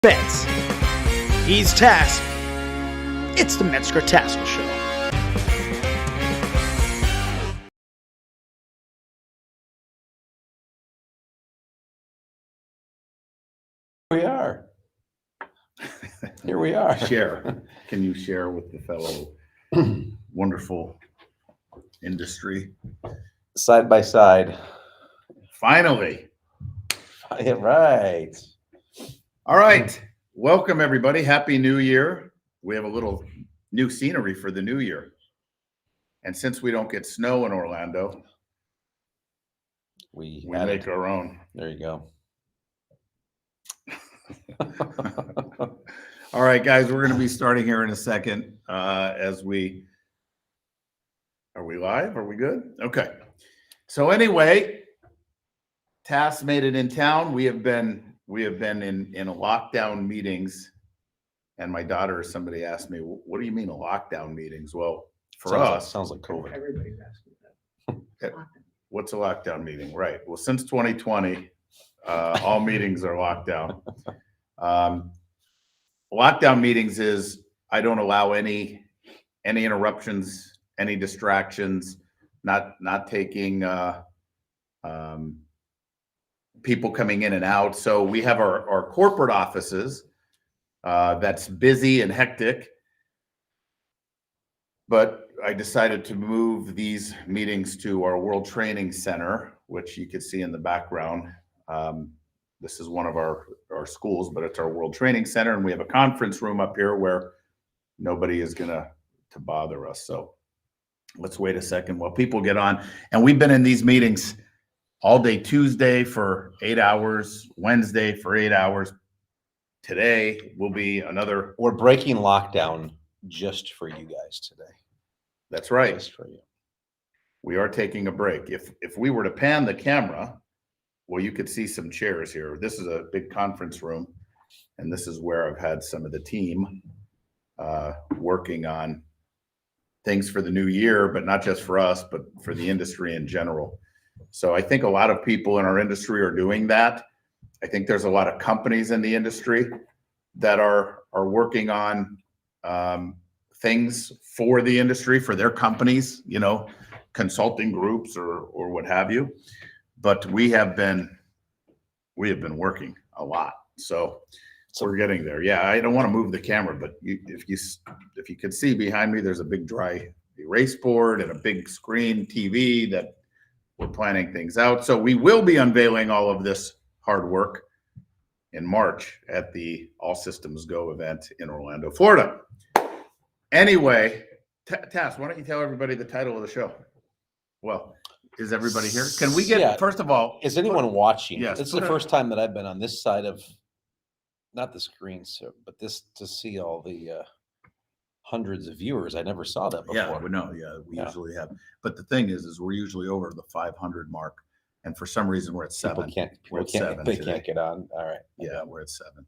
bets. He's Tass. It's the Metzger Tassoul Show. We are. Here we are. Share. Can you share with the fellow wonderful industry? Side by side. Finally. Yeah, right. All right. Welcome, everybody. Happy New Year. We have a little new scenery for the new year. And since we don't get snow in Orlando, we make our own. There you go. All right, guys, we're going to be starting here in a second. Are we live? Are we good? Okay. So anyway, Tass made it in town. We have been in lockdown meetings, and my daughter, somebody asked me, "What do you mean a lockdown meetings?" Well, for us, sounds like COVID. Everybody's asking that. What's a lockdown meeting? Right. Well, since 2020, all meetings are locked down. Lockdown meetings is I don't allow any interruptions, any distractions, not taking people coming in and out. So we have our corporate offices that's busy and hectic. But I decided to move these meetings to our World Training Center, which you can see in the background. This is one of our schools, but it's our World Training Center, and we have a conference room up here where nobody is gonna bother us. So let's wait a second while people get on. And we've been in these meetings all day Tuesday for 8 hours, Wednesday for 8 hours. Today will be another. We're breaking lockdown just for you guys today. That's right. Just for you. We are taking a break. If we were to pan the camera, well, you could see some chairs here. This is a big conference room, and this is where I've had some of the team working on things for the new year, but not just for us, but for the industry in general. So I think a lot of people in our industry are doing that. I think there's a lot of companies in the industry that are working on things for the industry, for their companies, consulting groups or what have you. But we have been working a lot. So we're getting there. Yeah, I don't want to move the camera, but if you could see behind me, there's a big dry erase board and a big screen TV that we're planning things out. So we will be unveiling all of this hard work in March at the All Systems Go event in Orlando, Florida. Anyway, Tass, why don't you tell everybody the title of the show? Well, is everybody here? Can we get, first of all, is anyone watching? Yes. This is the first time that I've been on this side of, not the screen, but this to see all the hundreds of viewers. I never saw that before. Yeah, we usually have. But the thing is we're usually over the 500 mark. And for some reason, we're at 7. They can't get on. All right. Yeah, we're at 7.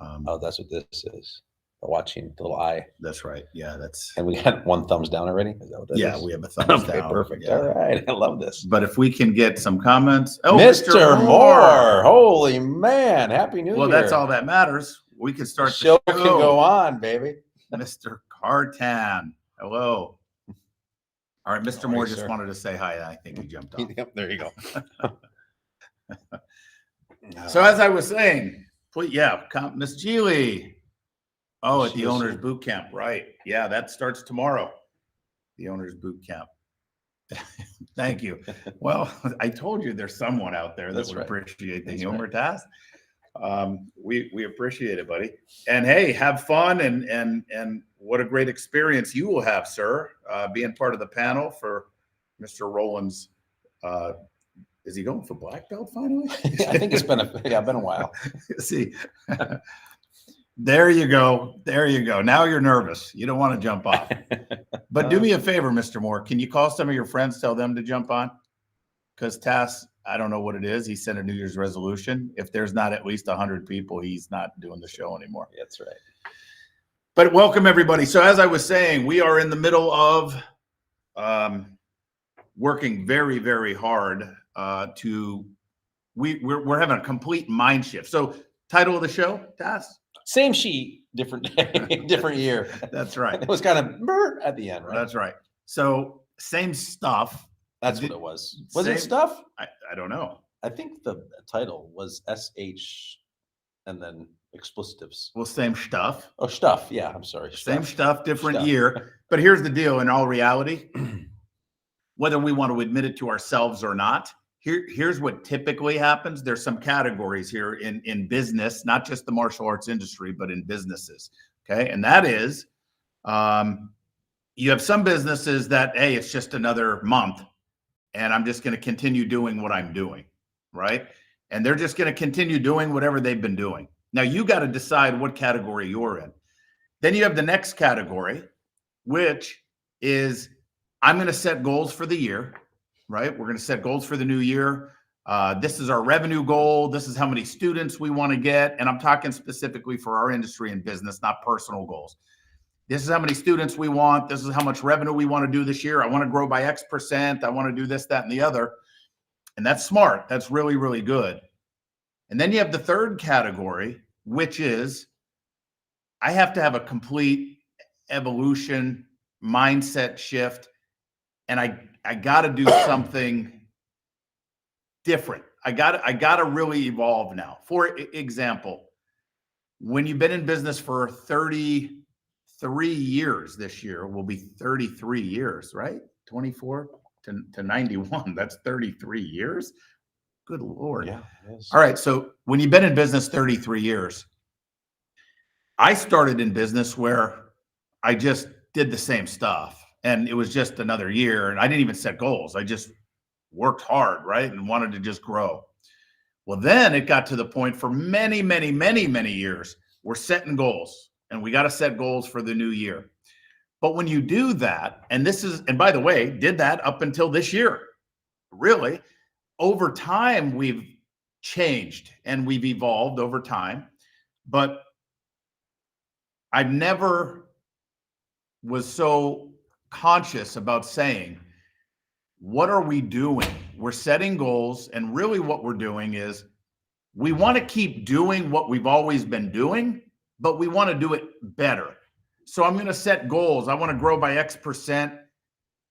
Oh, that's what this is. Watching the little eye. That's right. Yeah, and we got 1 thumbs down already. Is that what that is? We have a thumbs down. Perfect. Yeah. All right. I love this. But if we can get some comments. Oh, Mr. Moore. Holy man. Happy New Year. Well, that's all that matters. We can start the show. Can go on, baby. Mr. Cartan. Hello. All right, Mr. Moore just wanted to say hi. I think he jumped off. Yep, there you go. So as I was saying, Miss Geely. Oh, at the Owner's Boot Camp, right. Yeah, that starts tomorrow. The Owner's Boot Camp. Thank you. Well, I told you there's someone out there that would appreciate the humor, Task. We appreciate it, buddy. And hey, have fun and what a great experience you will have, sir, being part of the panel for Mr. Rowland's. Is he going for black belt finally? I think it's been a while. See, there you go. Now you're nervous. You don't want to jump off. But do me a favor, Mr. Moore. Can you call some of your friends, tell them to jump on? Because Tass, I don't know what it is. He sent a New Year's resolution. If there's not at least 100 people, he's not doing the show anymore. That's right. But welcome, everybody. So as I was saying, we are in the middle of working very, very hard we're having a complete mind shift. So Title of the show, Tass? Same sheet, different day, different year. That's right. It was kind of brr at the end, right? That's right. So same stuff. That's what it was. Was it Same- stuff? I don't know. I think the title was SH and then explicitives. Well, same stuff. Oh, stuff. Yeah, I'm sorry. Same stuff, different Stuff. year. But here's the deal, in all reality, whether we want to admit it to ourselves or not, here's what typically happens. There's some categories here in business, not just the martial arts industry, but in businesses. Okay. And that is, you have some businesses that, hey, it's just another month and I'm just going to continue doing what I'm doing. Right. And they're just going to continue doing whatever they've been doing. Now you got to decide what category you're in. Then you have the next category, which is I'm going to set goals for the year, right? We're going to set goals for the new year. This is our revenue goal. This is how many students we want to get. And I'm talking specifically for our industry and business, not personal goals. This is how many students we want. This is how much revenue we want to do this year. I want to grow by X%. I want to do this, that, and the other. And that's smart. That's really, really good. And then you have the third category, which is I have to have a complete evolution, mindset shift, and I got to do something different. I got to really evolve now. For example, when you've been in business for 33 years, this year will be 33 years, right? 24 to 91. That's 33 years. Good Lord. Yeah. It is. All right. So when you've been in business 33 years, I started in business where I just did the same stuff and it was just another year and I didn't even set goals. I just worked hard, right? And wanted to just grow. Well, then it got to the point for many, many, many, many years, we're setting goals and we got to set goals for the new year. But when you do that, and by the way, did that up until this year, really, over time, we've changed and we've evolved over time, but I never was so conscious about saying, what are we doing? We're setting goals. And really what we're doing is we want to keep doing what we've always been doing, but we want to do it better. So I'm going to set goals. I want to grow by X%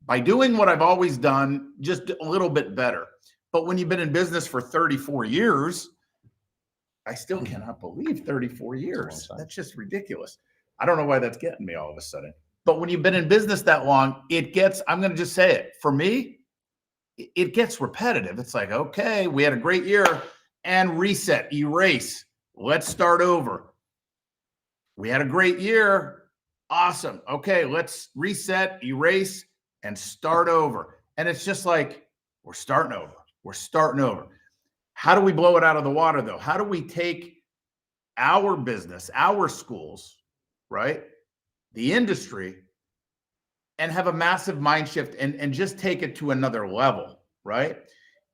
by doing what I've always done, just a little bit better. But when you've been in business for 34 years, I still cannot believe 34 years. That's just ridiculous. I don't know why that's getting me all of a sudden. But when you've been in business that long, I'm going to just say it. For me, it gets repetitive. It's like, okay, we had a great year and reset, erase. Let's start over. We had a great year. Awesome. Okay, let's reset, erase, and start over. And it's just like, we're starting over. We're starting over. How do we blow it out of the water, though? How do we take our business, our schools, right, the industry, and have a massive mind shift and just take it to another level, right?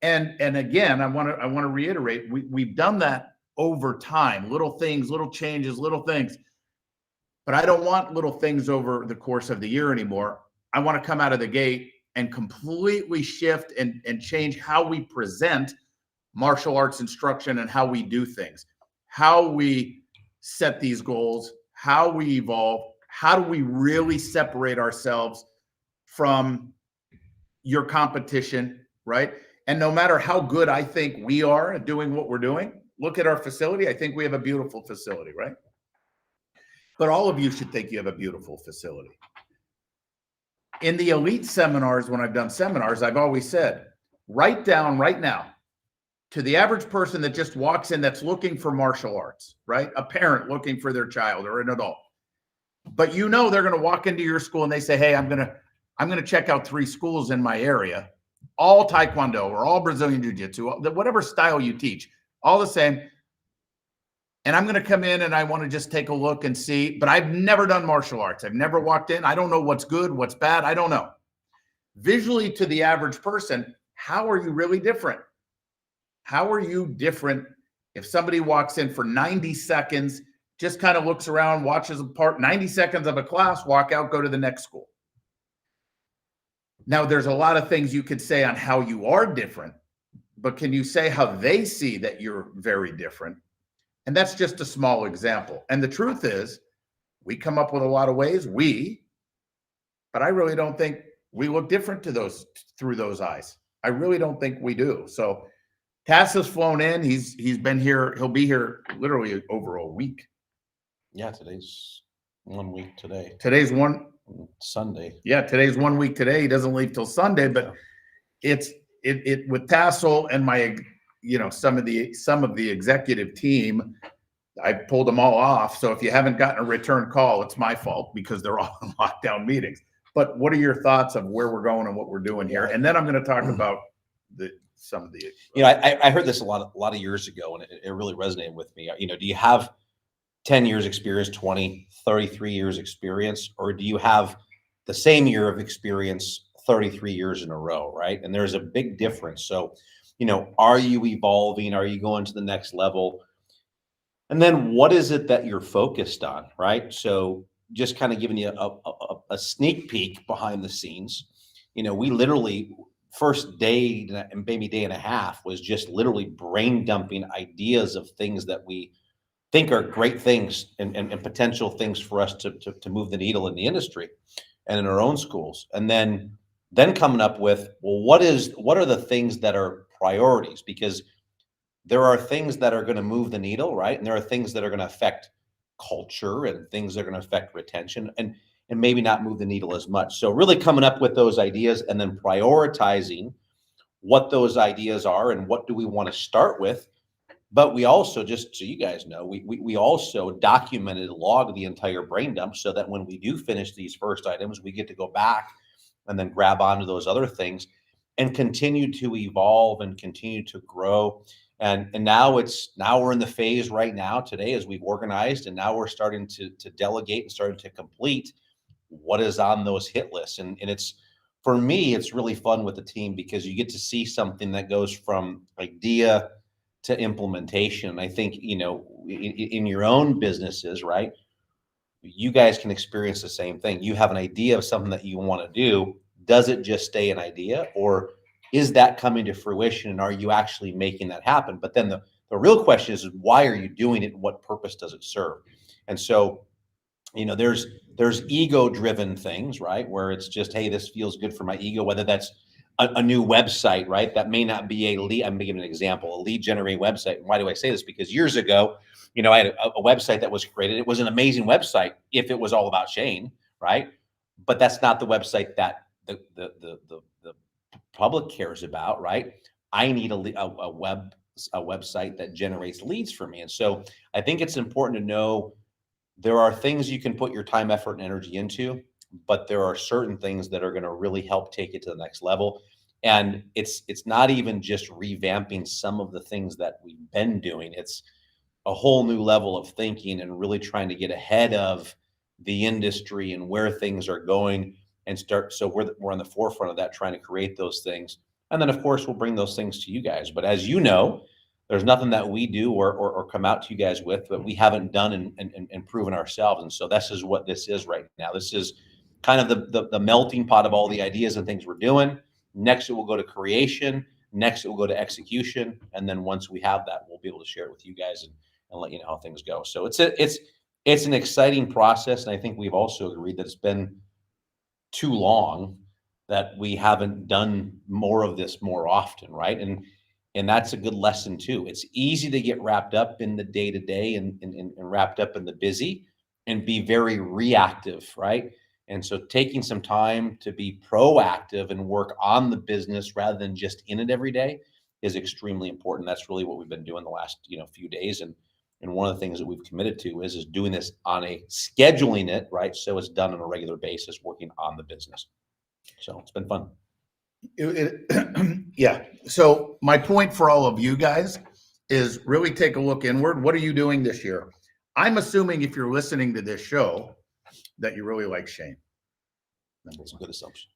And again, I want to reiterate, we've done that over time, little things, little changes, little things. But I don't want little things over the course of the year anymore. I want to come out of the gate and completely shift and change how we present martial arts instruction and how we do things, how we set these goals, how we evolve, how do we really separate ourselves from your competition, right? And no matter how good I think we are at doing what we're doing, look at our facility. I think we have a beautiful facility, right? But all of you should think you have a beautiful facility. In the elite seminars, when I've done seminars, I've always said, write down right now to the average person that just walks in that's looking for martial arts, right? A parent looking for their child or an adult. But you know they're going to walk into your school and they say, hey, I'm going to check out 3 schools in my area, all Taekwondo or all Brazilian Jiu-Jitsu, whatever style you teach, all the same. And I'm going to come in and I want to just take a look and see, but I've never done martial arts. I've never walked in. I don't know what's good, what's bad. I don't know. Visually to the average person, how are you really different? How are you different if somebody walks in for 90 seconds, just kind of looks around, watches a part, 90 seconds of a class, walk out, go to the next school? Now, there's a lot of things you could say on how you are different, but can you say how they see that you're very different? And that's just a small example. And the truth is, we come up with a lot of ways, but I really don't think we look different to those through those eyes. I really don't think we do. So Tass has flown in. He's been here. He'll be here literally over a week. Yeah, today's 1 week today. Today's one Sunday. Yeah, today's 1 week today. He doesn't leave till Sunday, but it's with Tassoul and my, some of the executive team. I pulled them all off. So if you haven't gotten a return call, it's my fault because they're all in lockdown meetings. But what are your thoughts of where we're going and what we're doing here? And then I'm going to talk about some of the. I heard this a lot of years ago, and it really resonated with me. Do you have 10 years experience, 20, 33 years experience, or do you have the same year of experience 33 years in a row, right? And there's a big difference. So, are you evolving? Are you going to the next level? And then what is it that you're focused on, right? So just kind of giving you a sneak peek behind the scenes. We literally, first day and maybe day and a half was just literally brain dumping ideas of things that we think are great things and potential things for us to move the needle in the industry and in our own schools. And then coming up with, well, what are the things that are priorities? Because there are things that are going to move the needle, right? And there are things that are going to affect culture and things that are going to affect retention and maybe not move the needle as much. So really coming up with those ideas and then prioritizing what those ideas are and what do we want to start with. But we also, just so you guys know, we also documented, logged the entire brain dump so that when we do finish these first items, we get to go back and then grab onto those other things and continue to evolve and continue to grow. And now we're in the phase right now today as we've organized, and now we're starting to delegate and starting to complete what is on those hit lists. And it's, for me, it's really fun with the team because you get to see something that goes from idea to implementation. I think, in your own businesses, right? You guys can experience the same thing. You have an idea of something that you want to do. Does it just stay an idea, or is that coming to fruition, and are you actually making that happen? But then the real question is why are you doing it? What purpose does it serve? And so, there's ego driven things, right? Where it's just, hey, this feels good for my ego, whether that's a new website, right? That may not be a lead. I'm giving an example, a lead generating website. Why do I say this? Because years ago, I had a website that was created. It was an amazing website if it was all about Shane, right? But that's not the website that the public cares about, right? I need a website that generates leads for me. And so I think it's important to know there are things you can put your time, effort, and energy into, but there are certain things that are going to really help take it to the next level. And it's not even just revamping some of the things that we've been doing. It's a whole new level of thinking and really trying to get ahead of the industry and where things are going and start. So we're on the forefront of that, trying to create those things. And then of course we'll bring those things to you guys. But as you know, there's nothing that we do or come out to you guys with that we haven't done and proven ourselves. And so this is what this is right now. This is kind of the melting pot of all the ideas and things we're doing. Next, it will go to creation. Next, it will go to execution. And then once we have that, we'll be able to share it with you guys and let you know how things go. So it's an exciting process. And I think we've also agreed that it's been too long that we haven't done more of this more often, right? And that's a good lesson too. It's easy to get wrapped up in the day to day and wrapped up in the busy and be very reactive, right? And so taking some time to be proactive and work on the business rather than just in it every day is extremely important. That's really what we've been doing the last, few days. And one of the things that we've committed to is doing this on a scheduling it, right? So it's done on a regular basis, working on the business. So it's been fun. Yeah. So my point for all of you guys is really take a look inward. What are you doing this year? I'm assuming if you're listening to this show that you really like Shane. That's a good assumption.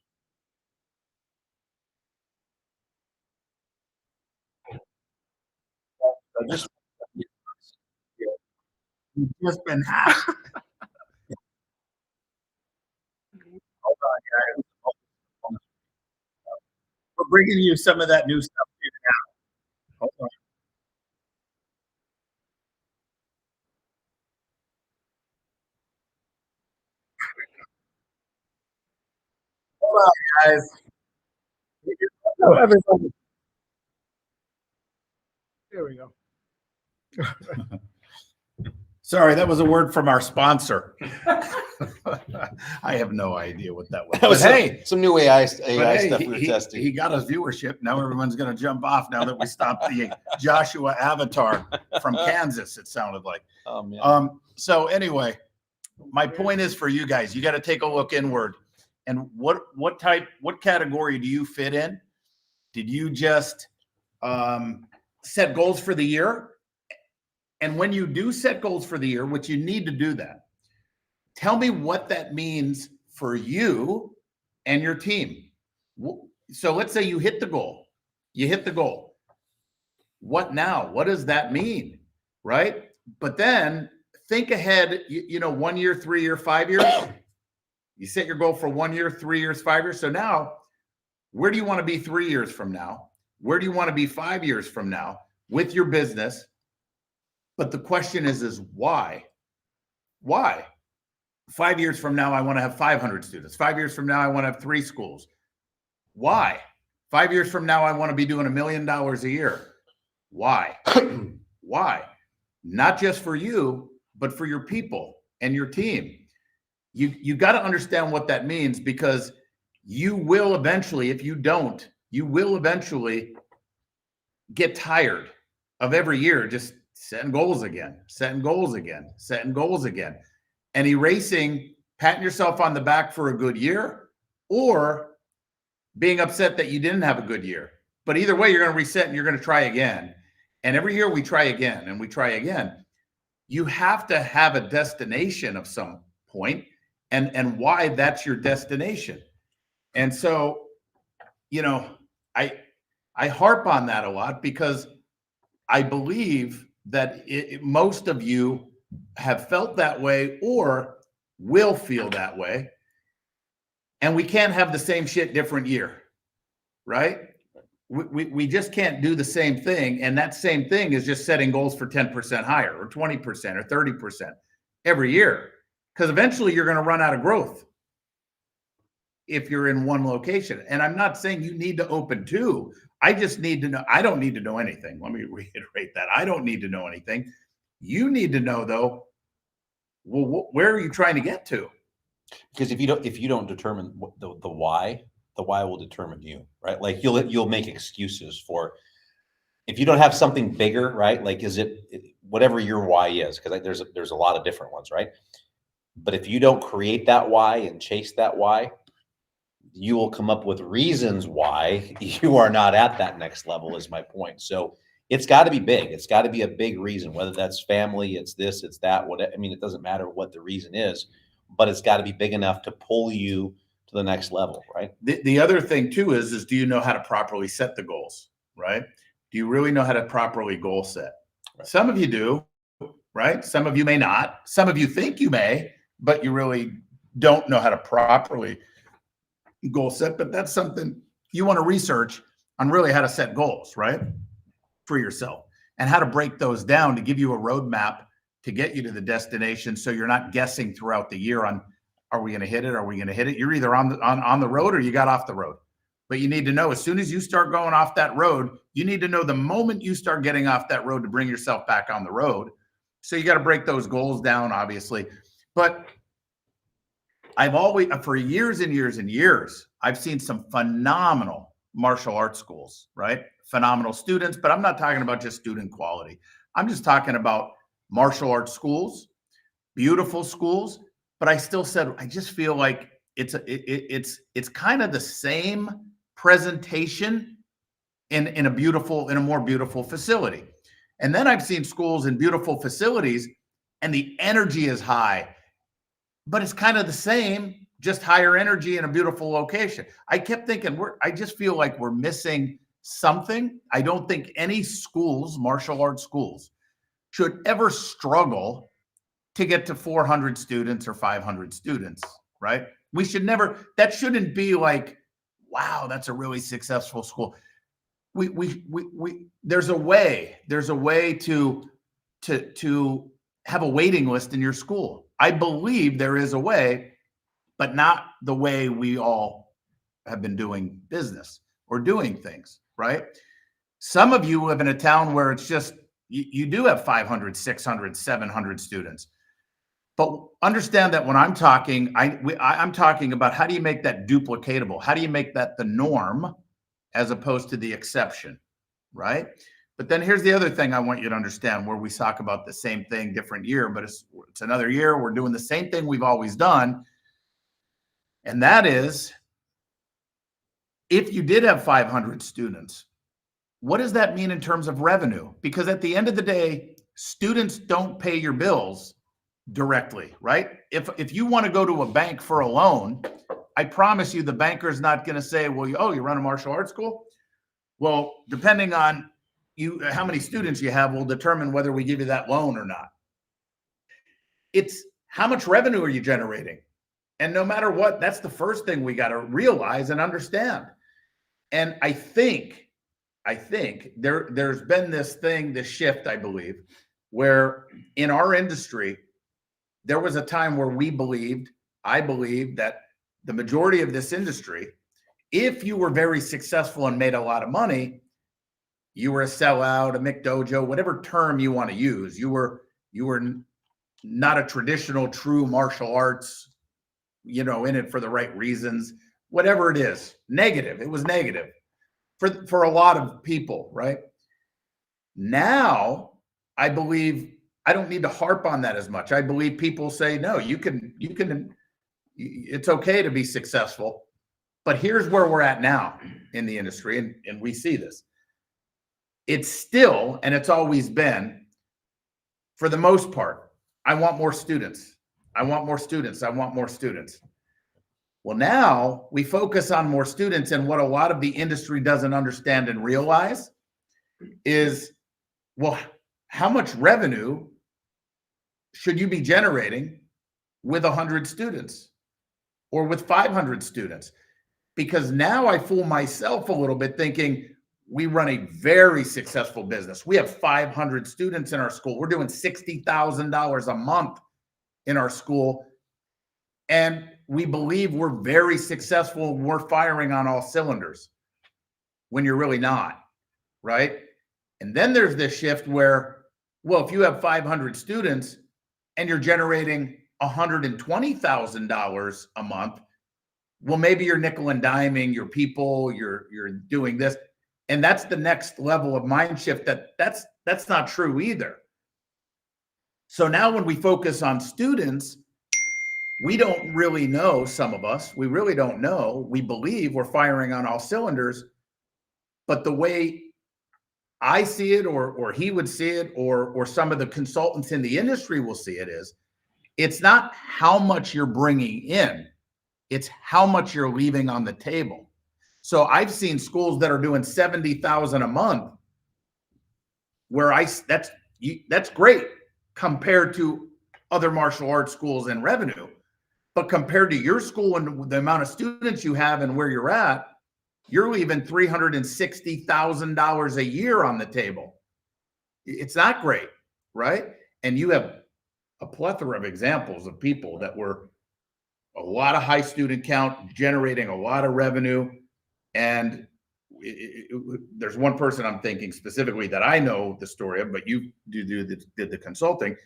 You've just been hacked. Hold on, guys. We're bringing you some of that new stuff now. Hold on. guys. Hello, everybody. There we go. Sorry, that was a word from our sponsor. I have no idea what that was. That was But hey, some new AI but hey, stuff we were testing. he got us viewership. Now everyone's going to jump off now that we stopped the Joshua avatar from Kansas, it sounded like. Oh, man. So anyway, my point is for you guys, you got to take a look inward. And what category do you fit in? Did you just set goals for the year? And when you do set goals for the year, which you need to do that, tell me what that means for you and your team. So let's say you hit the goal. You hit the goal. What now? What does that mean? Right? But then think ahead, 1 year, 3 year, 5 years. You set your goal for 1 year, 3 years, 5 years. So now, where do you want to be 3 years from now? Where do you want to be 5 years from now with your business? But the question is why? Why? 5 years from now, I want to have 500 students. 5 years from now, I want to have 3 schools. Why? 5 years from now, I want to be doing $1 million a year. Why? Why? Not just for you, but for your people and your team. You got to understand what that means, because you will eventually, if you don't, you will eventually get tired of every year just setting goals again, setting goals again, setting goals again, and erasing, patting yourself on the back for a good year, or being upset that you didn't have a good year. But either way, you're going to reset and you're going to try again. And every year we try again and we try again. You have to have a destination of some point, and why that's your destination. And so, I harp on that a lot, because I believe that most of you have felt that way or will feel that way. And we can't have the same shit different year, right? We just can't do the same thing. And that same thing is just setting goals for 10% higher or 20% or 30% every year. Because eventually you're going to run out of growth if you're in one location. And I'm not saying you need to open 2. I just need to know. I don't need to know anything. Let me reiterate that. I don't need to know anything. You need to know, though, well, where are you trying to get to? Because if you don't determine the why will determine you, right? Like you'll make excuses for, if you don't have something bigger, right? Like, is it whatever your why is? Because there's a lot of different ones, right? But if you don't create that why and chase that why, you will come up with reasons why you are not at that next level, is my point. So it's got to be big. It's got to be a big reason, whether that's family, it's this, it's that. It doesn't matter what the reason is, but it's got to be big enough to pull you to the next level, right? The other thing too is do you know how to properly set the goals, right? Do you really know how to properly goal set? Right. Some of you do, right? Some of you may not. Some of you think you may, but you really don't know how to properly goal set. But that's something you want to research on, really how to set goals, right? For yourself, and how to break those down to give you a roadmap to get you to the destination. So you're not guessing throughout the year on, are we going to hit it? Are we going to hit it? You're either on the road or you got off the road. But you need to know, as soon as you start going off that road, you need to know the moment you start getting off that road to bring yourself back on the road. So you got to break those goals down, obviously. But I've always, for years and years and years, I've seen some phenomenal martial arts schools, right? Phenomenal students, but I'm not talking about just student quality. I'm just talking about martial arts schools, beautiful schools. But I still said, I just feel like it's kind of the same presentation in a more beautiful facility. And then I've seen schools in beautiful facilities and the energy is high, but it's kind of the same, just higher energy in a beautiful location. I kept thinking, I just feel like we're missing something. I don't think any schools, martial arts schools, should ever struggle to get to 400 students or 500 students, right? We should never, that shouldn't be like, wow, that's a really successful school. There's a way to have a waiting list in your school. I believe there is a way, but not the way we all have been doing business or doing things, right? Some of you live in a town where it's just, you do have 500, 600, 700 students. But understand that when I'm talking, I'm talking about how do you make that duplicatable? How do you make that the norm as opposed to the exception, right? But then here's the other thing I want you to understand, where we talk about the same thing, different year, but it's another year. We're doing the same thing we've always done. And that is, if you did have 500 students, what does that mean in terms of revenue? Because at the end of the day, students don't pay your bills directly, right? If you want to go to a bank for a loan, I promise you the banker's not going to say, well, you run a martial arts school? Well, depending on how many students you have will determine whether we give you that loan or not. It's how much revenue are you generating? And no matter what, that's the first thing we got to realize and understand. And I think there's been this shift, I believe, where in our industry, there was a time where I believed that the majority of this industry, if you were very successful and made a lot of money, you were a sellout, a McDojo, whatever term you want to use. You were not a traditional, true martial arts, in it for the right reasons, whatever it is. Negative. It was negative for a lot of people, right? Now, I believe I don't need to harp on that as much. I believe people say, no, you can, it's okay to be successful. But here's where we're at now in the industry, and we see this. It's still, and it's always been, for the most part, I want more students. I want more students. I want more students. Well, now we focus on more students, and what a lot of the industry doesn't understand and realize is, well, how much revenue should you be generating with 100 students or with 500 students? Because now I fool myself a little bit thinking we run a very successful business. We have 500 students in our school. We're doing $60,000 a month in our school. And we believe we're very successful. We're firing on all cylinders when you're really not, right? And then there's this shift where, well, if you have 500 students and you're generating $120,000 a month, well, maybe you're nickel and diming your people, you're doing this. And that's the next level of mind shift that's not true either. So now when we focus on students, we don't really know, some of us, we really don't know. We believe we're firing on all cylinders, but the way I see it, or he would see it, or some of the consultants in the industry will see it, is it's not how much you're bringing in, it's how much you're leaving on the table. So I've seen schools that are doing $70,000 a month, where that's great compared to other martial arts schools in revenue, but compared to your school and the amount of students you have and where you're at, you're leaving $360,000 a year on the table. It's not great, right? And you have a plethora of examples of people that were a lot of high student count, generating a lot of revenue. And there's one person I'm thinking specifically that I know the story of, but you did the consulting.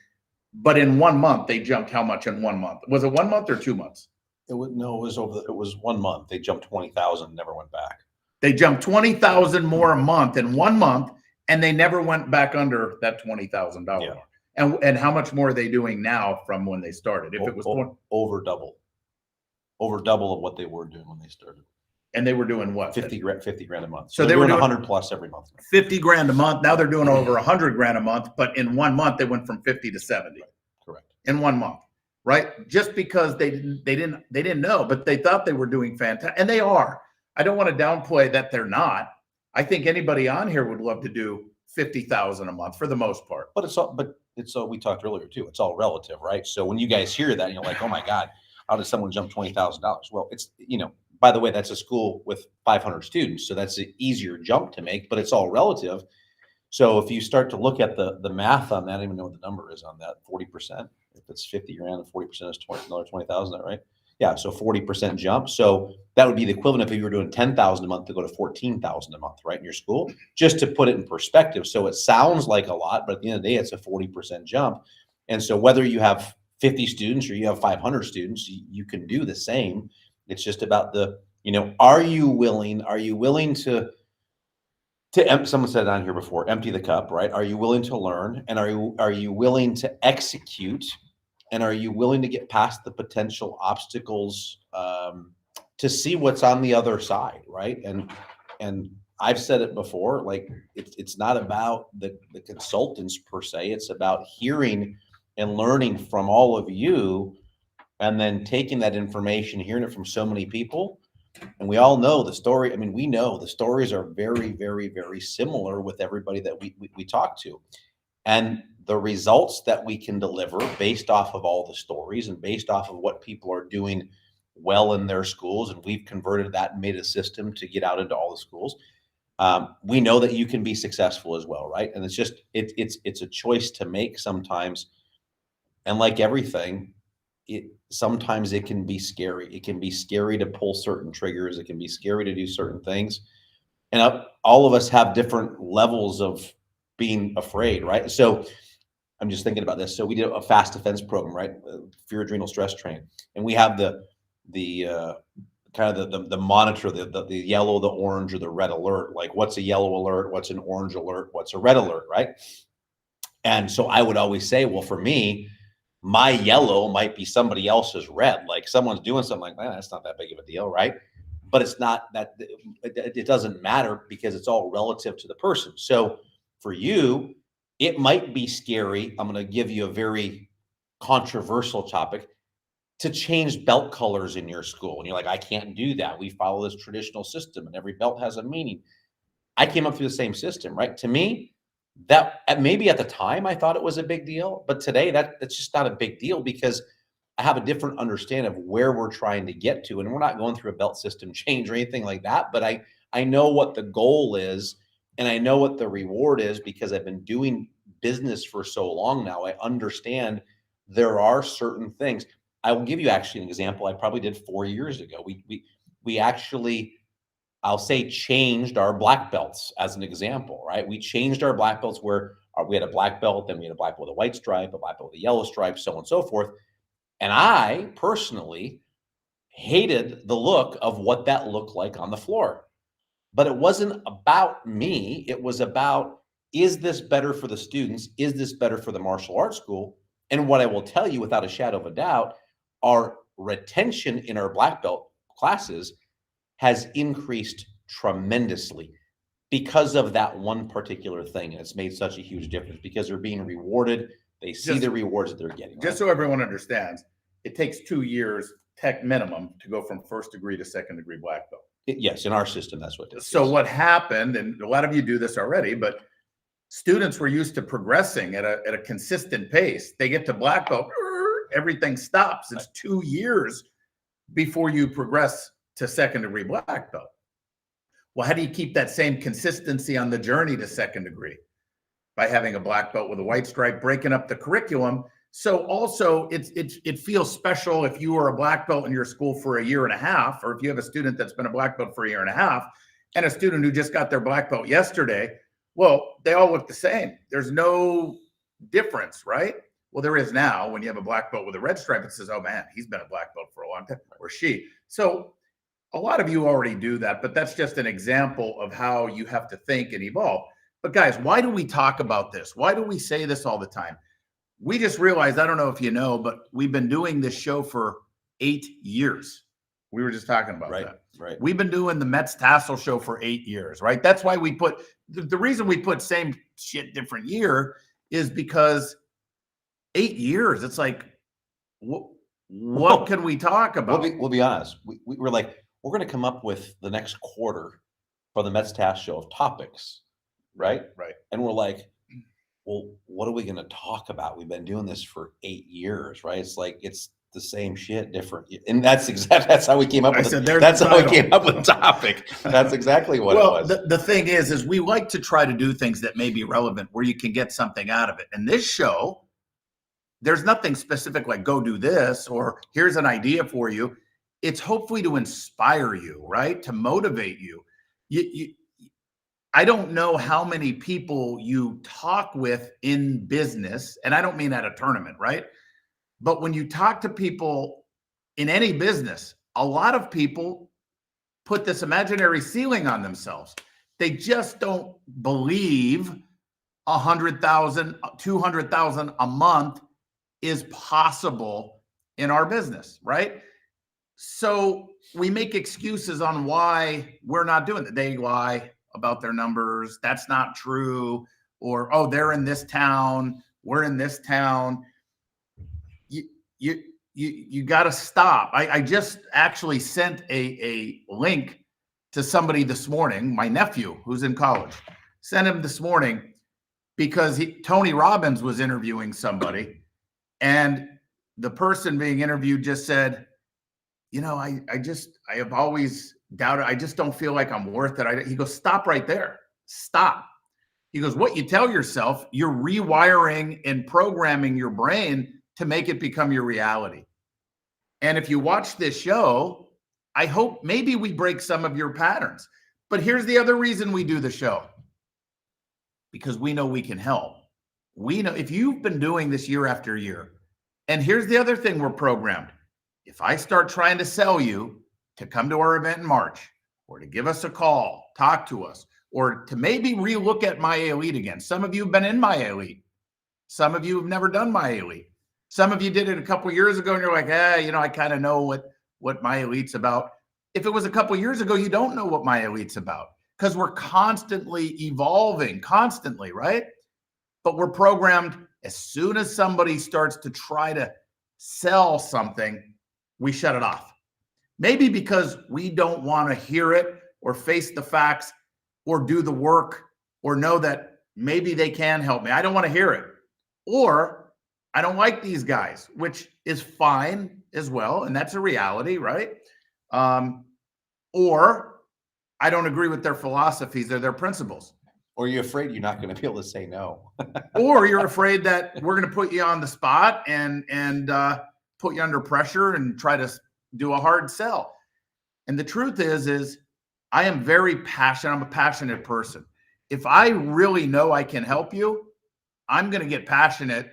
But in 1 month, they jumped how much in 1 month? Was it 1 month or 2 months? It was 1 month. They jumped 20,000, never went back. They jumped 20,000 more a month in 1 month, and they never went back under that $20,000 mark. And how much more are they doing now from when they started? If it was over double of what they were doing when they started. And they were doing what? 50 grand a month. So they were doing 100 plus every month. 50 grand a month. Now they're doing over 100 grand a month, but in 1 month they went from 50 to 70. Right. Correct. In 1 month, right? Just because they didn't know, but they thought they were doing fantastic, and they are. I don't want to downplay that they're not. I think anybody on here would love to do 50,000 a month for the most part. But it's all we talked earlier too. It's all relative, right? So when you guys hear that, you're like, oh my God, how did someone jump $20,000? Well, it's, by the way, that's a school with 500 students. So that's an easier jump to make, but it's all relative. So if you start to look at the math on that, I don't even know what the number is on that, 40%. If it's 50 grand and 40% is another 20,000, right? Yeah, so 40% jump. So that would be the equivalent if you were doing 10,000 a month to go to 14,000 a month, right, in your school, just to put it in perspective. So it sounds like a lot, but at the end of the day, it's a 40% jump. And so whether you have 50 students or you have 500 students, you can do the same. It's just about the, are you willing to someone said on here before, empty the cup, right? Are you willing to learn? And are you willing to execute? And are you willing to get past the potential obstacles to see what's on the other side, right? And I've said it before, like it's not about the consultants per se. It's about hearing and learning from all of you, and then taking that information, hearing it from so many people. And we all know the story. I mean, we know the stories are very, very, very similar with everybody that we talk to. And the results that we can deliver based off of all the stories and based off of what people are doing well in their schools, and we've converted that and made a system to get out into all the schools. We know that you can be successful as well, right? And it's just it's a choice to make sometimes. And like everything, sometimes it can be scary. It can be scary to pull certain triggers. It can be scary to do certain things. And all of us have different levels of being afraid, right? So I'm just thinking about this. So we did a fast defense program, right? Fear adrenal stress training. And we have the kind of the monitor, the yellow, the orange, or the red alert. Like, what's a yellow alert? What's an orange alert? What's a red alert, right? And so I would always say, well, for me, my yellow might be somebody else's red. Like someone's doing something like that. That's not that big of a deal, right? But it's not that, it doesn't matter because it's all relative to the person. So for you, it might be scary. I'm going to give you a very controversial topic, to change belt colors in your school. And you're like, I can't do that. We follow this traditional system and every belt has a meaning. I came up through the same system, right? To me, that maybe at the time I thought it was a big deal, but today that's just not a big deal because I have a different understanding of where we're trying to get to. And we're not going through a belt system change or anything like that, but I know what the goal is and I know what the reward is because I've been doing business for so long now. I understand there are certain things. I will give you actually an example I probably did 4 years ago. We actually, I'll say, changed our black belts as an example, right? We changed our black belts where we had a black belt, then we had a black belt with a white stripe, a black belt with a yellow stripe, so on and so forth. And I personally hated the look of what that looked like on the floor. But it wasn't about me. It was about, is this better for the students? Is this better for the martial arts school? And what I will tell you without a shadow of a doubt, our retention in our black belt classes has increased tremendously because of that one particular thing. And it's made such a huge difference because they're being rewarded. They see the rewards that they're getting. Just so everyone understands, it takes 2 years tech minimum to go from first degree to second degree black belt. Yes, in our system, that's what it is. So what happened, and a lot of you do this already, but students were used to progressing at a consistent pace. They get to black belt, everything stops. It's 2 years before you progress to second degree black belt. Well, how do you keep that same consistency on the journey to second degree? By having a black belt with a white stripe, breaking up the curriculum. So also it feels special if you are a black belt in your school for a year and a half, or if you have a student that's been a black belt for a year and a half, and a student who just got their black belt yesterday. Well, they all look the same. There's no difference, right? Well, there is now. When you have a black belt with a red stripe, it says, oh man, he's been a black belt for a long time, or she. So a lot of you already do that, but that's just an example of how you have to think and evolve. But guys, why do we talk about this? Why do we say this all the time? We just realized, I don't know if you know, but we've been doing this show for 8 years. We were just talking about that. Right. We've been doing the Metzger Tassoul Show for 8 years, right? That's why we put, the reason we put same shit, different year is because 8 years, it's like, what can we talk about? We'll be honest. We're like, we're going to come up with the next quarter for the Metzger Tassoul Show of topics, right? Right. And we're like, well, what are we going to talk about? We've been doing this for 8 years, right? It's like, it's the same shit, different. And that's how we came up with it. That's how we came up with the topic. That's exactly what it was. The thing is we like to try to do things that may be relevant where you can get something out of it. And this show, there's nothing specific like go do this or here's an idea for you. it's hopefully to inspire you, right? To motivate you. I don't know how many people you talk with in business, and I don't mean at a tournament, right? But when you talk to people in any business, a lot of people put this imaginary ceiling on themselves. They just don't believe 100,000, 200,000 a month is possible in our business, right? So we make excuses on why we're not doing it. They lie about their numbers. That's not true. Or, oh, they're in this town. We're in this town. You got to stop. I just actually sent a link to somebody this morning, my nephew who's in college, sent him this morning because Tony Robbins was interviewing somebody, and the person being interviewed just said, you know, I have always doubted. I just don't feel like I'm worth it. He goes, stop right there. Stop. He goes, what you tell yourself, you're rewiring and programming your brain to make it become your reality. And if you watch this show, I hope maybe we break some of your patterns. But here's the other reason we do the show. Because we know we can help. We know if you've been doing this year after year, and here's the other thing we're programmed. If I start trying to sell you to come to our event in March, or to give us a call, talk to us, or to maybe relook at My Elite again. Some of you have been in My Elite. Some of you have never done My Elite. Some of you did it a couple of years ago and you're like, I kind of know what My Elite's about. If it was a couple of years ago, you don't know what My Elite's about because we're constantly evolving, constantly, right? But we're programmed as soon as somebody starts to try to sell something, we shut it off. Maybe because we don't want to hear it or face the facts or do the work or know that maybe they can help me. I don't want to hear it. Or I don't like these guys, which is fine as well. And that's a reality, right? Or I don't agree with their philosophies or their principles. Or you're afraid you're not going to be able to say no. Or you're afraid that we're going to put you on the spot and put you under pressure and try to do a hard sell. And the truth is I am very passionate. I'm a passionate person. If I really know I can help you, I'm going to get passionate,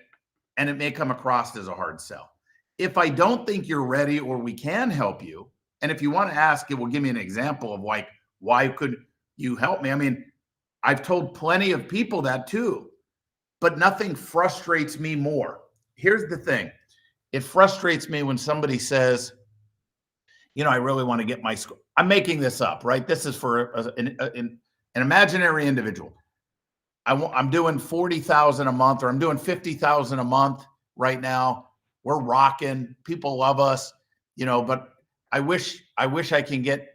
and it may come across as a hard sell. If I don't think you're ready or we can help you, and if you want to ask, it will give me an example of like, why could you help me? I mean, I've told plenty of people that too, but nothing frustrates me more. Here's the thing. It frustrates me when somebody says, I really want to get my score. I'm making this up, right? This is for an imaginary individual. I'm doing 40,000 a month, or I'm doing 50,000 a month right now. We're rocking. People love us, but I wish I can get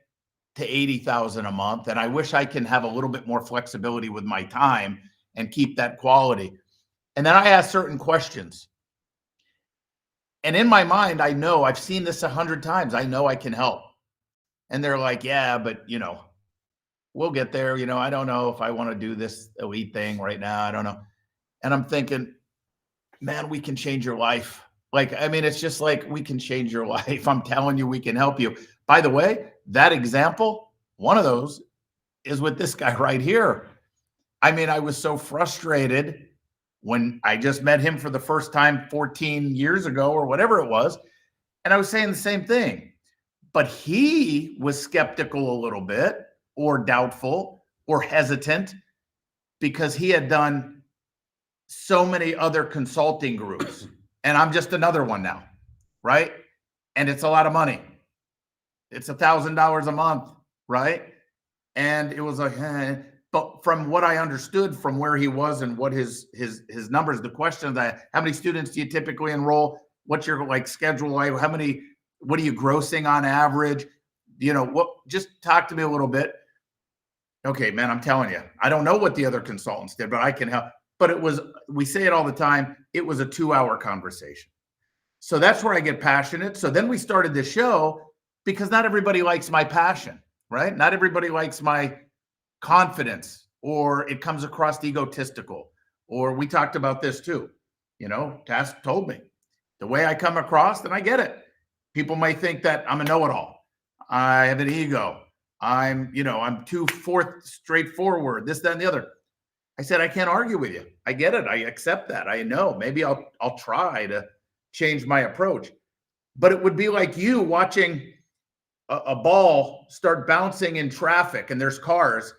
to 80,000 a month. And I wish I can have a little bit more flexibility with my time and keep that quality. And then I ask certain questions. And in my mind, I know I've seen this 100 times. I know I can help. And they're like, yeah, but we'll get there. I don't know if I want to do this elite thing right now. I don't know. And I'm thinking, man, we can change your life. It's just like, we can change your life. I'm telling you, we can help you. By the way, that example, one of those is with this guy right here. I was so frustrated when I just met him for the first time 14 years ago or whatever it was. And I was saying the same thing, but he was skeptical a little bit, or doubtful, or hesitant, because he had done so many other consulting groups. And I'm just another one now, right? And it's a lot of money. It's $1,000 a month, right? And it was like, but from what I understood from where he was and what his numbers, the question that, how many students do you typically enroll? What's your schedule like? What are you grossing on average? Just talk to me a little bit. Okay, man, I'm telling you, I don't know what the other consultants did, but I can help. But we say it all the time, it was a 2-hour conversation. So that's where I get passionate. So then we started this show because not everybody likes my passion, right? Not everybody likes my confidence, or it comes across egotistical, or we talked about this too. Task told me the way I come across, then I get it. People might think that I'm a know-it-all. I have an ego. I'm too straightforward, this, that, and the other. I said, I can't argue with you. I get it. I accept that. I know maybe I'll try to change my approach, but it would be like you watching a ball start bouncing in traffic and there's cars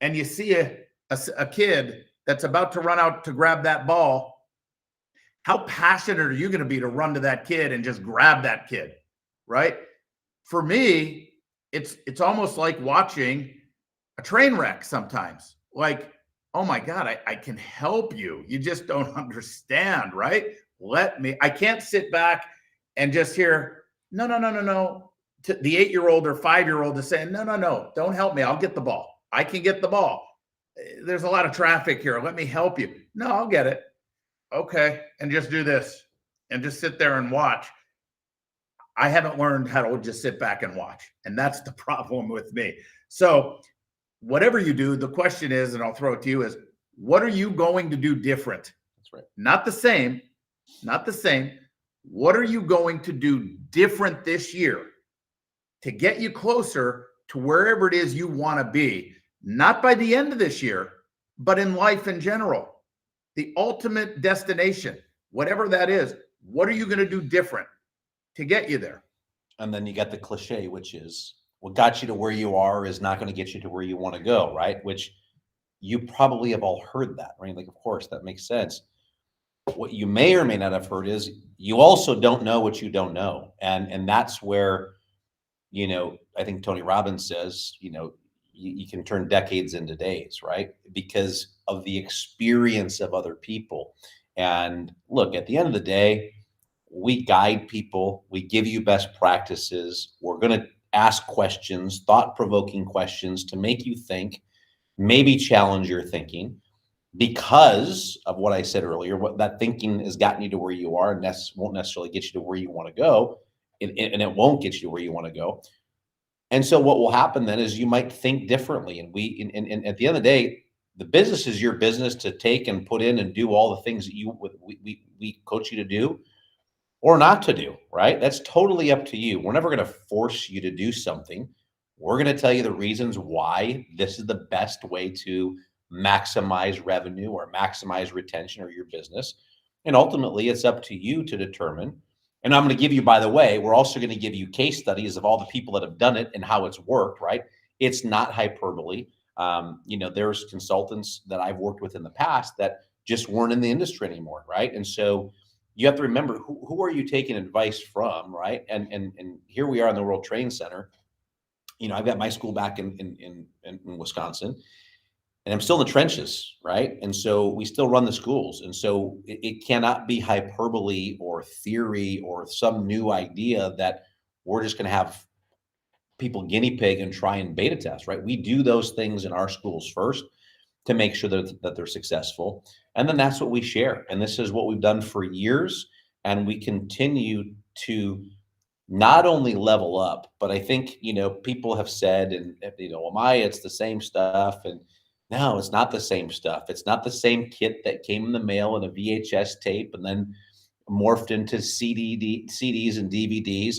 and you see a kid that's about to run out to grab that ball. How passionate are you going to be to run to that kid and just grab that kid, right? For me, it's almost like watching a train wreck sometimes. Like, oh my God, I can help you. You just don't understand, right? I can't sit back and just hear, no. To the 8-year-old or 5-year-old is saying, no, don't help me. I'll get the ball. I can get the ball. There's a lot of traffic here. Let me help you. No, I'll get it. Okay. And just do this and just sit there and watch. I haven't learned how to just sit back and watch. And that's the problem with me. So whatever you do, the question is, and I'll throw it to you, is what are you going to do different? That's right. Not the same. What are you going to do different this year to get you closer to wherever it is you want to be? Not by the end of this year, but in life in general. The ultimate destination, whatever that is, what are you going to do different to get you there? And then you got the cliche, which is what got you to where you are is not going to get you to where you want to go, right? Which you probably have all heard that, right? Like, of course, that makes sense. What you may or may not have heard is you also don't know what you don't know. And that's where, I think Tony Robbins says, you can turn decades into days, right? Because of the experience of other people. And look, at the end of the day, we guide people, we give you best practices. We're going to ask questions, thought-provoking questions to make you think, maybe challenge your thinking because of what I said earlier. What that thinking has gotten you to where you are, and won't necessarily get you to where you want to go, and it won't get you to where you want to go. And so what will happen then is you might think differently. And at the end of the day, the business is your business to take and put in and do all the things that we coach you to do or not to do, right? That's totally up to you. We're never going to force you to do something. We're going to tell you the reasons why this is the best way to maximize revenue or maximize retention or your business. And ultimately, it's up to you to determine. And I'm going to give you, by the way, we're also going to give you case studies of all the people that have done it and how it's worked, right? It's not hyperbole. There's consultants that I've worked with in the past that just weren't in the industry anymore, right? And so you have to remember who are you taking advice from, right? And here we are in the World Trade Center. I've got my school back in Wisconsin, and I'm still in the trenches, right? And so we still run the schools. And so it cannot be hyperbole or theory or some new idea that we're just going to have people guinea pig and try and beta test, right? We do those things in our schools first to make sure that they're successful. And then that's what we share. And this is what we've done for years. And we continue to not only level up, but I think, people have said, and, it's the same stuff. And no, it's not the same stuff. It's not the same kit that came in the mail in a VHS tape and then morphed into CDs and DVDs.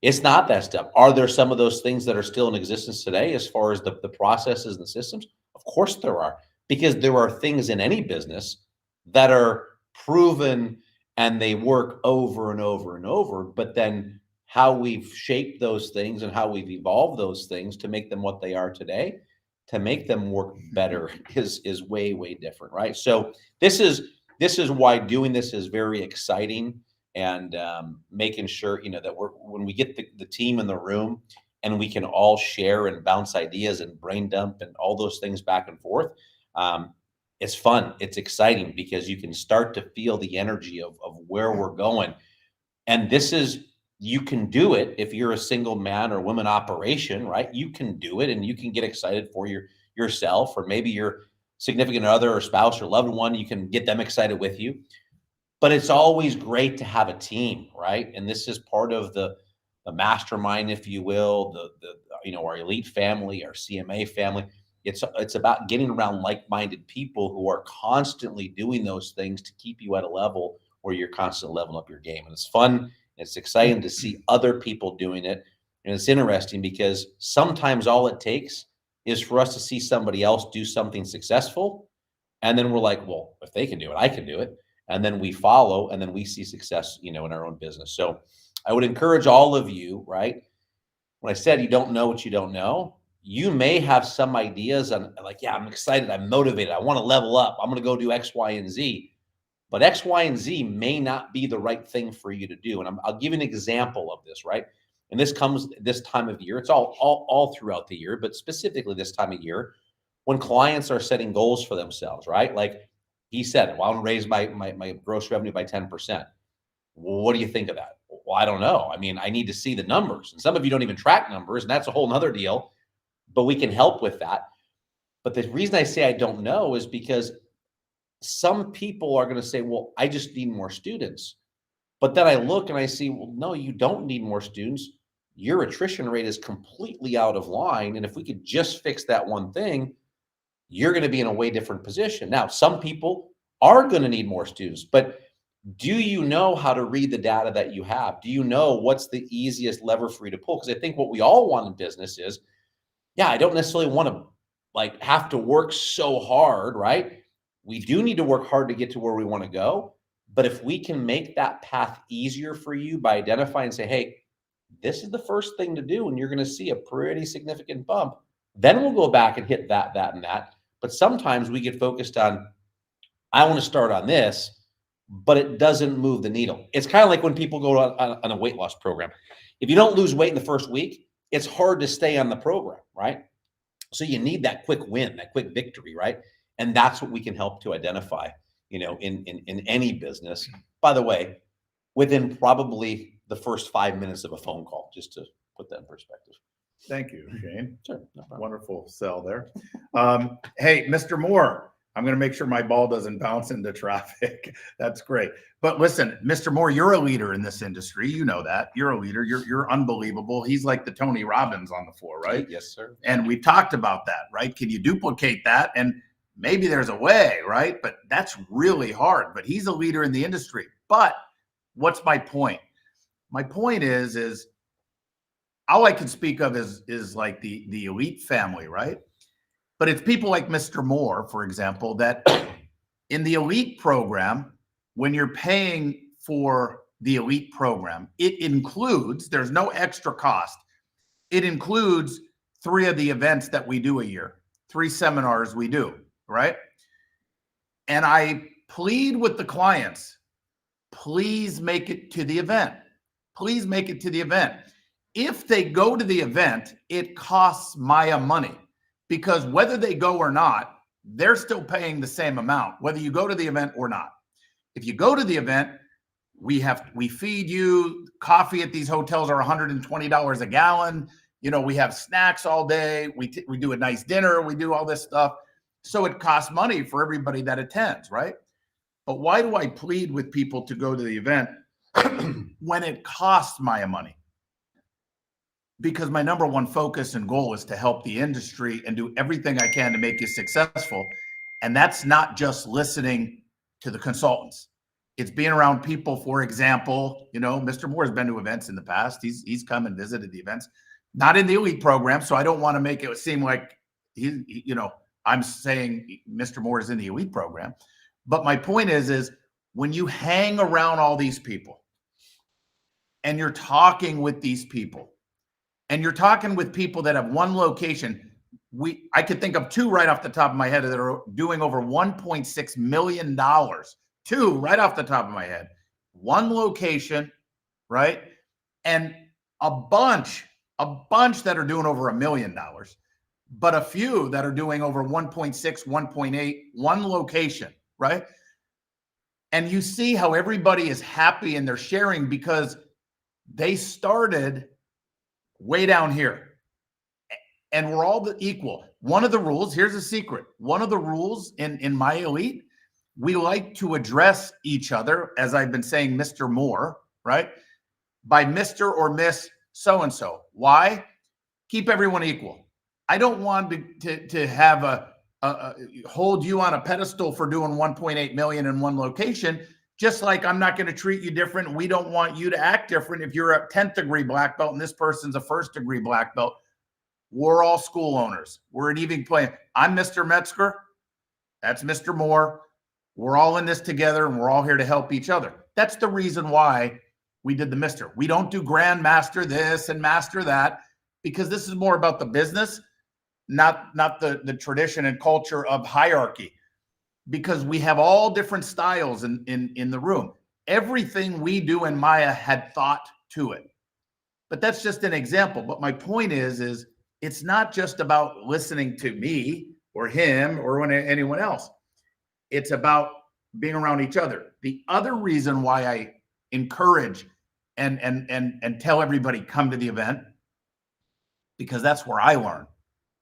It's not that stuff. Are there some of those things that are still in existence today as far as the processes and the systems? Of course there are, because there are things in any business that are proven and they work over and over and over. But then how we've shaped those things and how we've evolved those things to make them what they are today, to make them work better is way, way different, right? So this is why doing this is very exciting, and making sure, that when we get the team in the room and we can all share and bounce ideas and brain dump and all those things back and forth. It's fun. It's exciting because you can start to feel the energy of where we're going. And you can do it if you're a single man or woman operation, right? You can do it and you can get excited for yourself, or maybe your significant other or spouse or loved one. You can get them excited with you. But it's always great to have a team, right? And this is part of the mastermind, if you will, our elite family, our CMA family. It's about getting around like-minded people who are constantly doing those things to keep you at a level where you're constantly leveling up your game. And it's fun. It's exciting to see other people doing it. And it's interesting because sometimes all it takes is for us to see somebody else do something successful. And then we're like, well, if they can do it, I can do it. And then we follow, and then we see success, in our own business. So I would encourage all of you, right? When I said you don't know what you don't know, you may have some ideas on like, yeah, I'm excited. I'm motivated. I want to level up. I'm going to go do X, Y, and Z. But X, Y, and Z may not be the right thing for you to do. And I'll give you an example of this, right? And this comes this time of year. It's all throughout the year, but specifically this time of year, when clients are setting goals for themselves, right? Like he said, well, I want to raise my gross revenue by 10%. Well, what do you think of that? Well, I don't know. I mean, I need to see the numbers. And some of you don't even track numbers, and that's a whole nother deal, but we can help with that. But the reason I say I don't know is because some people are going to say, well, I just need more students. But then I look and I see, well, no, you don't need more students. Your attrition rate is completely out of line. And if we could just fix that one thing, you're going to be in a way different position. Now, some people are going to need more students, but do you know how to read the data that you have? Do you know what's the easiest lever for you to pull? Because I think what we all want in business is, yeah, I don't necessarily want to like have to work so hard, right? We do need to work hard to get to where we want to go. But if we can make that path easier for you by identifying and say, hey, this is the first thing to do, and you're going to see a pretty significant bump, then we'll go back and hit that, and that. But sometimes we get focused on, I want to start on this, but it doesn't move the needle. It's kind of like when people go on a weight loss program. If you don't lose weight in the first week, it's hard to stay on the program, right? So you need that quick win, that quick victory, right? And that's what we can help to identify, in any business. By the way, within probably the first 5 minutes of a phone call, just to put that in perspective. Thank you, Shane. Sure, no problem. Wonderful sell there. Hey, Mr. Moore, I'm going to make sure my ball doesn't bounce into traffic. That's great. But listen, Mr. Moore, you're a leader in this industry. You know that. You're a leader. You're unbelievable. He's like the Tony Robbins on the floor, right? Yes, sir. And we talked about that, right? Can you duplicate that? And maybe there's a way, right? But that's really hard. But he's a leader in the industry. But what's my point? My point is all I can speak of is like the elite family, right? But it's people like Mr. Moore, for example, that in the elite program, when you're paying for the elite program, it includes, there's no extra cost. It includes 3 of the events that we do a year, 3 seminars we do, right? And I plead with the clients, please make it to the event. Please make it to the event. If they go to the event, it costs Maya money. Because whether they go or not, they're still paying the same amount, whether you go to the event or not. If you go to the event, we feed you. Coffee at these hotels are $120 a gallon. We have snacks all day. We do a nice dinner. We do all this stuff. So it costs money for everybody that attends, right? But why do I plead with people to go to the event when it costs Maya money? Because my number one focus and goal is to help the industry and do everything I can to make you successful. And that's not just listening to the consultants. It's being around people. For example, Mr. Moore has been to events in the past. He's come and visited the events, not in the elite program. So I don't want to make it seem like I'm saying Mr. Moore is in the elite program. But my point is when you hang around all these people and you're talking with these people, and you're talking with people that have one location. I could think of 2 right off the top of my head that are doing over $1.6 million. 2 right off the top of my head. 1 location, right? And a bunch that are doing over $1 million, but a few that are doing over 1.6, 1.8, 1 location, right? And you see how everybody is happy and they're sharing because they started way down here and we're all equal. One of the rules, here's a secret. One of the rules in my elite, we like to address each other, as I've been saying, Mr. Moore, right? By Mr. or Miss so-and-so. Why? Keep everyone equal. I don't want to have hold you on a pedestal for doing 1.8 million in 1 location. Just like I'm not going to treat you different. We don't want you to act different. If you're a 10th degree black belt and this person's a 1st degree black belt, we're all school owners. We're an even playing. I'm Mr. Metzger. That's Mr. Moore. We're all in this together and we're all here to help each other. That's the reason why we did the Mr. We don't do grandmaster this and master that, because this is more about the business, not the tradition and culture of hierarchy. Because we have all different styles in the room. Everything we do in Maya had thought to it. But that's just an example. But my point is it's not just about listening to me or him or anyone else. It's about being around each other. The other reason why I encourage and tell everybody come to the event, because that's where I learn.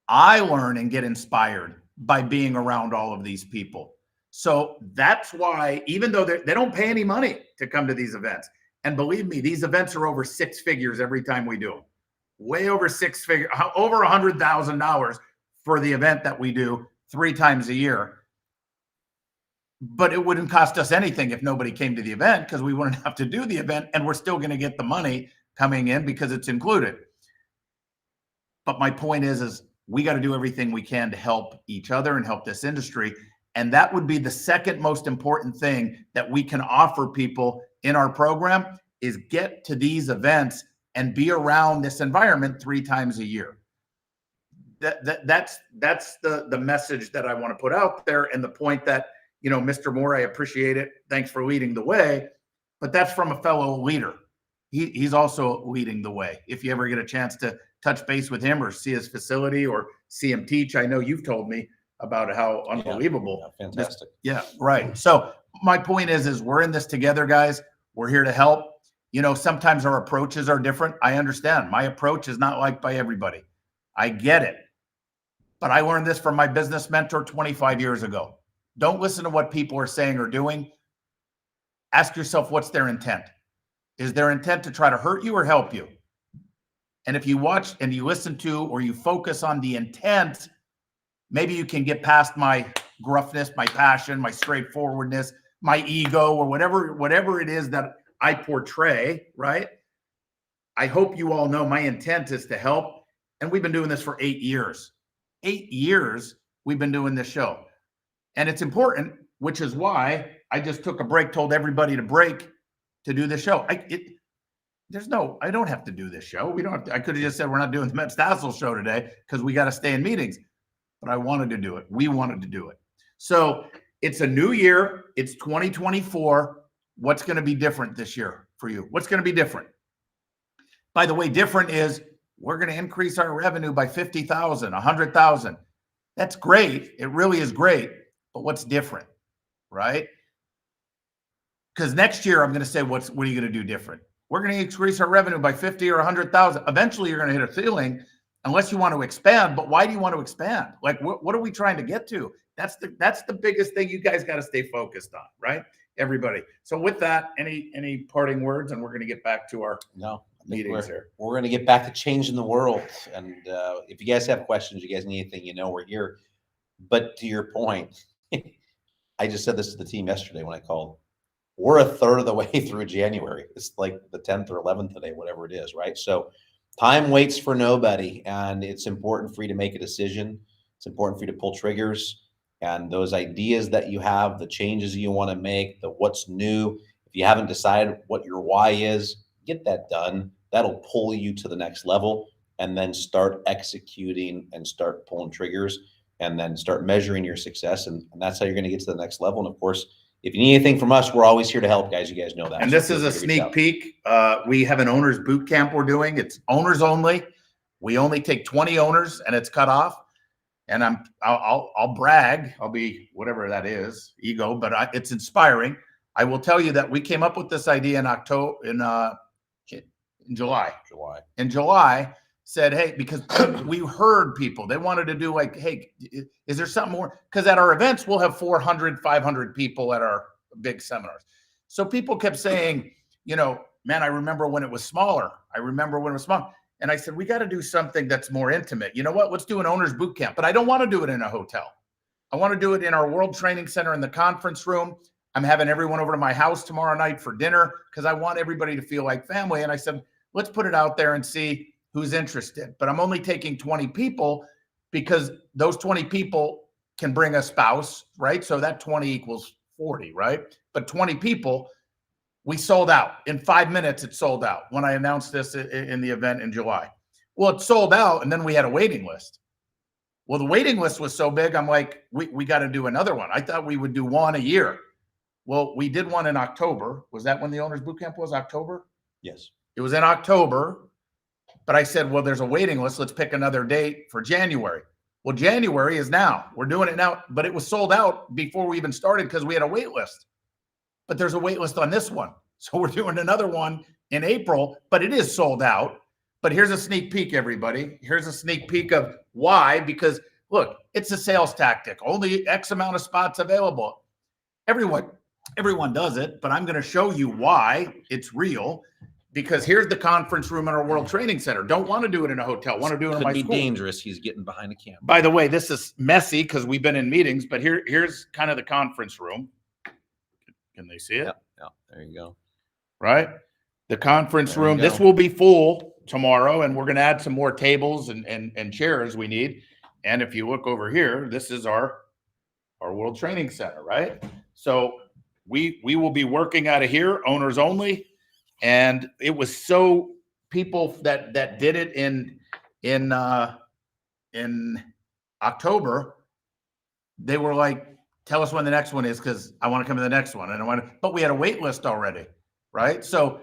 I learn and get inspired by being around all of these people. So that's why, even though they don't pay any money to come to these events, and believe me, these events are over 6 figures every time we do them, way over 6 figures, over $100,000 for the event that we do 3 times a year. But it wouldn't cost us anything if nobody came to the event, because we wouldn't have to do the event, and we're still going to get the money coming in because it's included. But my point is we got to do everything we can to help each other and help this industry. And that would be the second most important thing that we can offer people in our program, is get to these events and be around this environment 3 times a year. That's the message that I want to put out there. And the point that, Mr. Moore, I appreciate it. Thanks for leading the way. But that's from a fellow leader. He's also leading the way. If you ever get a chance to touch base with him or see his facility or see him teach, I know you've told me about how unbelievable. Yeah, fantastic. Yeah, right. So my point is we're in this together, guys. We're here to help. Sometimes our approaches are different. I understand. My approach is not liked by everybody. I get it. But I learned this from my business mentor 25 years ago. Don't listen to what people are saying or doing. Ask yourself, what's their intent? Is their intent to try to hurt you or help you? And if you watch and you listen to, or you focus on the intent, maybe you can get past my gruffness, my passion, my straightforwardness, my ego, or whatever it is that I portray, right? I hope you all know my intent is to help. And we've been doing this for 8 years. 8 years we've been doing this show. And it's important, which is why I just took a break, told everybody to break to do the show. I don't have to do this show. We don't have to. I could have just said we're not doing the Metzger Tassoul Show today because we got to stay in meetings. But I wanted to do it. We wanted to do it. So it's a new year. It's 2024. What's going to be different this year for you? What's going to be different? By the way, different is we're going to increase our revenue by 50,000, 100,000. That's great. It really is great. But what's different, right? Because next year I'm going to say, what are you going to do different? We're going to increase our revenue by 50 or 100,000. Eventually you're going to hit a ceiling unless you want to expand. But why do you want to expand? Like, what are we trying to get to? That's the biggest thing you guys got to stay focused on, right? Everybody. So with that, any parting words, and we're going to get back to our meetings here. We're going to get back to changing the world. And if you guys have questions, you guys need anything, we're here. But to your point, I just said this to the team yesterday when I called. We're a third of the way through January. It's like the 10th or 11th today, whatever it is, right? So time waits for nobody, and it's important for you to make a decision. It's important for you to pull triggers, and those ideas that you have, the changes you want to make, the what's new. If you haven't decided what your why is, get that done. That'll pull you to the next level, and then start executing and start pulling triggers, and then start measuring your success. And that's how you're going to get to the next level. And of course, if you need anything from us, we're always here to help, guys. You guys know that. And this is a sneak peek. We have an owners boot camp we're doing. It's owners only. We only take 20 owners, and it's cut off. And I'll brag. I'll be whatever that is, ego, but it's inspiring. I will tell you that we came up with this idea in July. In July, said, hey, because we heard people, they wanted to do like, hey, is there something more? Because at our events, we'll have 400, 500 people at our big seminars. So people kept saying, man, I remember when it was smaller. And I said, we got to do something that's more intimate. You know what? Let's do an owner's boot camp. But I don't want to do it in a hotel. I want to do it in our World Training Center in the conference room. I'm having everyone over to my house tomorrow night for dinner because I want everybody to feel like family. And I said, let's put it out there and see who's interested. But I'm only taking 20 people because those 20 people can bring a spouse, right? So that 20 equals 40, right? But 20 people, we sold out. In 5 minutes, it sold out when I announced this in the event in July. Well, it sold out, and then we had a waiting list. Well, the waiting list was so big, I'm like, we got to do another one. I thought we would do one a year. Well, we did one in October. Was that when the Owners Boot Camp was? October? Yes. It was in October. But I said, well, there's a waiting list. Let's pick another date for January. Well, January is now. We're doing it now. But it was sold out before we even started because we had a wait list. But there's a wait list on this one. So we're doing another one in April, but it is sold out. But here's a sneak peek, everybody. Here's a sneak peek of why. Because, look, it's a sales tactic. Only X amount of spots available. Everyone does it, but I'm going to show you why it's real, because here's the conference room in our World Training Center. Don't want to do it in a hotel. Want to do it in my school. Could be dangerous. He's getting behind a camera. By the way, this is messy because we've been in meetings, but here's kind of the conference room. Can they see it? Yeah, there you go. Right? The conference room. Go. This will be full tomorrow, and we're going to add some more tables and chairs we need. And if you look over here, this is our World Training Center, right? So we will be working out of here, owners only. And it was so people that did it in October, they were like, tell us when the next one is because I want to come to the next one. But we had a wait list already, right? So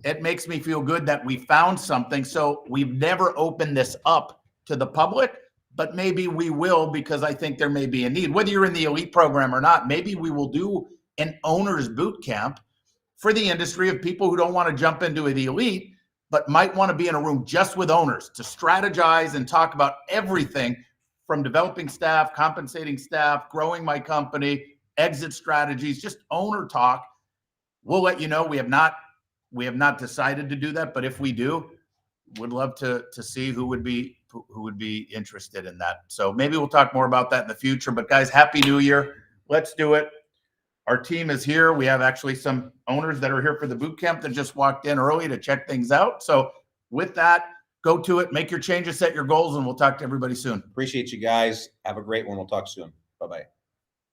it makes me feel good that we found something. So we've never opened this up to the public, but maybe we will, because I think there may be a need. Whether you're in the elite program or not, maybe we will do an owner's boot camp for the industry of people who don't want to jump into the elite, but might want to be in a room just with owners to strategize and talk about everything from developing staff, compensating staff, growing my company, exit strategies, just owner talk. We'll let you know. We have not decided to do that, but if we do, would love to see who would be interested in that. So maybe we'll talk more about that in the future. But guys, Happy New Year. Let's do it. Our team is here. We have actually some owners that are here for the boot camp that just walked in early to check things out. So with that, go to it, make your changes, set your goals, and we'll talk to everybody soon. Appreciate you guys. Have a great one. We'll talk soon. Bye-bye.